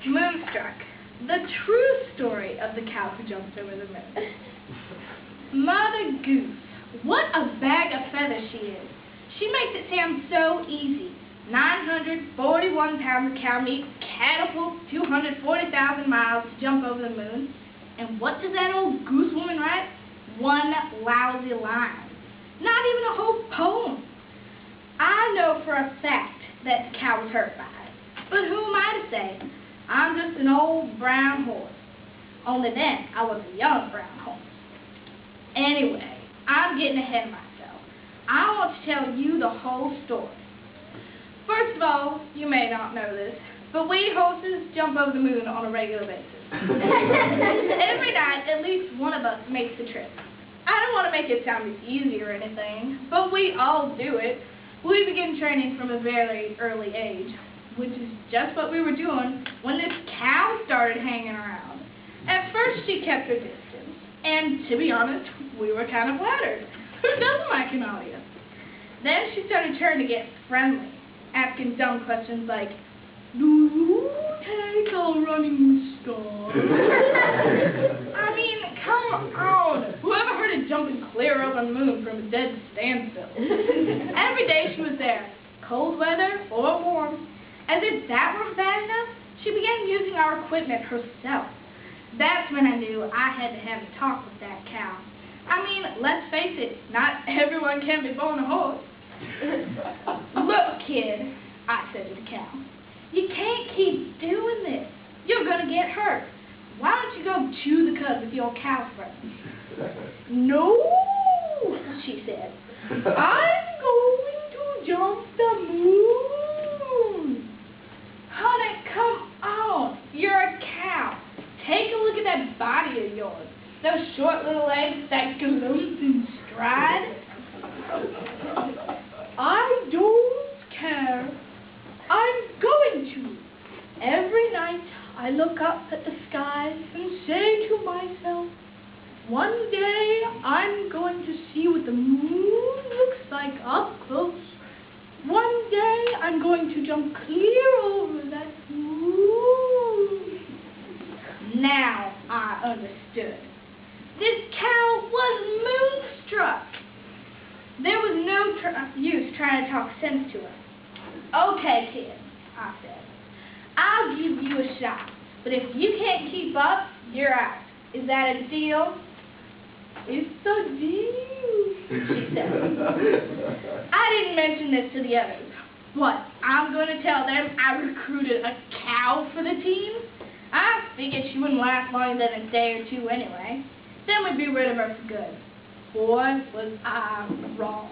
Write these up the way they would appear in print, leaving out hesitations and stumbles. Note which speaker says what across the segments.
Speaker 1: Moonstruck, the true story of the cow who jumped over the moon. Mother Goose, what a bag of feathers she is. She makes it sound so easy. 941 pounds of cow meat, catapult 240,000 miles to jump over the moon. And what does that old goose woman write? One lousy line. Not even a whole poem. I know for a fact that the cow was hurt by it. But who am I to say? I'm just an old brown horse. Only then, I was a young brown horse. Anyway, I'm getting ahead of myself. I want to tell you the whole story. First of all, you may not know this, but we horses jump over the moon on a regular basis. Every night, at least one of us makes the trip. I don't want to make it sound easy or anything, but we all do it. We begin training from a very early age, which is just what we were doing when this cow started hanging around. At first, she kept her distance, and to be honest, we were kind of flattered. Who doesn't like an audience? Then she started turning to get friendly, asking dumb questions like, "Do you take a running start?" I mean, come on. Whoever heard of jumping clear over the moon from a dead standstill? Every day she was there, cold weather or warm. As if that weren't bad enough, she began using our equipment herself. That's when I knew I had to have a talk with that cow. I mean, let's face it, not everyone can be born a horse. "Look, kid," I said to the cow, "you can't keep doing this. You're going to get hurt. Why don't you go chew the cud with your cow friends?" "No," she said, "I'm going to jump the moon." Honey, come on. You're a cow. Take a look at that body of yours. Those short little legs, that galump in stride. "I don't care. I'm going to. Every night I look up at the skies and say to myself, one day I'm going to see what the moon looks like up close. One day I'm going to jump clear over that moon." Now I understood. This cow was moonstruck. There was no use trying to talk sense to her. "Okay, kid," I said, "I'll give you a shot, but if you can't keep up, you're out. Is that a deal?" "It's a deal," she said. I didn't mention this to the others. What, I'm going to tell them I recruited a cow for the team? I figured she wouldn't last longer than a day or two anyway. Then we'd be rid of her for good. Boy, was I wrong.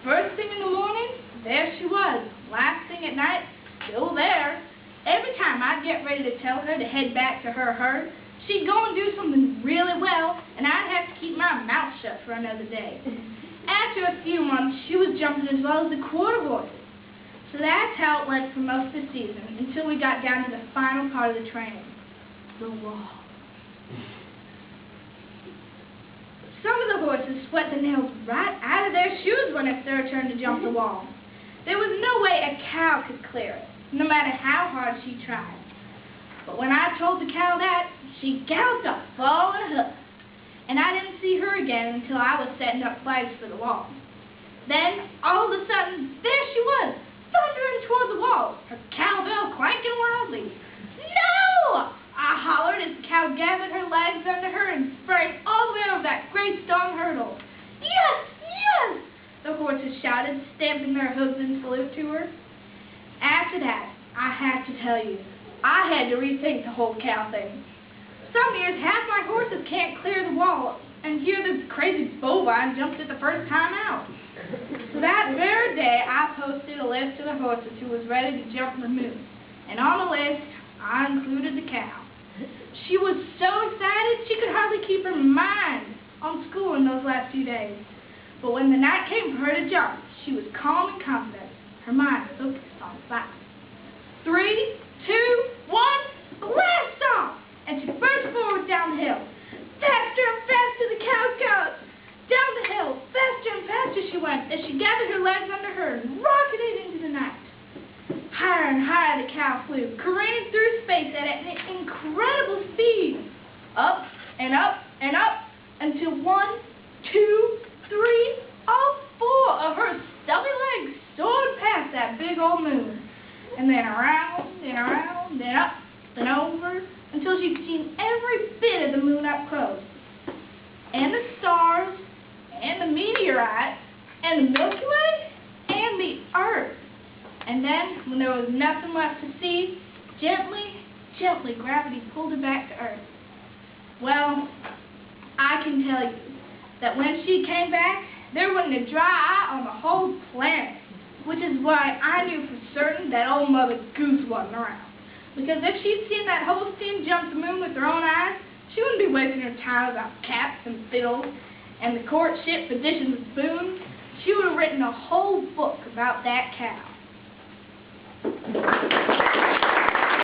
Speaker 1: First thing in the morning, there she was. Last thing at night, still there. Every time I'd get ready to tell her to head back to her herd, she'd go and do something really well, and I'd have to keep my mouth shut for another day. After a few months, she was jumping as well as the quarter horses. So that's how it went for most of the season, until we got down to the final part of the training, the wall. Some of the horses sweat the nails right out of their shoes when it's their turn to jump the wall. There was no way a cow could clear it, no matter how hard she tried. But when I told the cow that, she galloped up, full in a hoof. And I didn't see her again until I was setting up flags for the wall. Then, all of a sudden, there she was, thundering toward the wall, her cowbell clanking wildly. "No!" I hollered as the cow gathered her legs under her and sprang all the way over that great stone hurdle. "Yes! Yes!" the horses shouted, stamping their hooves in salute to her. After that, I have to tell you, I had to rethink the whole cow thing. Some years, half my horses can't clear the wall, and here this crazy bovine jumped it the first time out. So that very day, I posted a list of the horses who was ready to jump the moon. And on the list, I included the cow. She was so excited, she could hardly keep her mind on school in those last few days. But when the night came for her to jump, she was calm and confident, her mind focused on flight. 3, 2, 1, blast off! And she burst forward down the hill. Faster and faster the cow goes. Down the hill, faster and faster she went as she gathered her legs under her and rocketed into the night. Higher and higher mighty cow flew, careening through space at an incredible speed. Up and up and up until 1, 2, 3, all 4 of her stubby legs soared past that big old moon. And then around and around, then up and over, until she could see every bit of the moon up close. And the stars, and the meteorite, and the Milky Way, and the Earth. And then, when there was nothing left to see, gently, gently, gravity pulled her back to Earth. Well, I can tell you that when she came back, there wasn't a dry eye on the whole planet. Which is why I knew for certain that old Mother Goose wasn't around. Because if she'd seen that Holstein jump the moon with her own eyes, she wouldn't be wasting her time about caps and fiddles and the courtship for dishes and spoons. She would have written a whole book about that cow.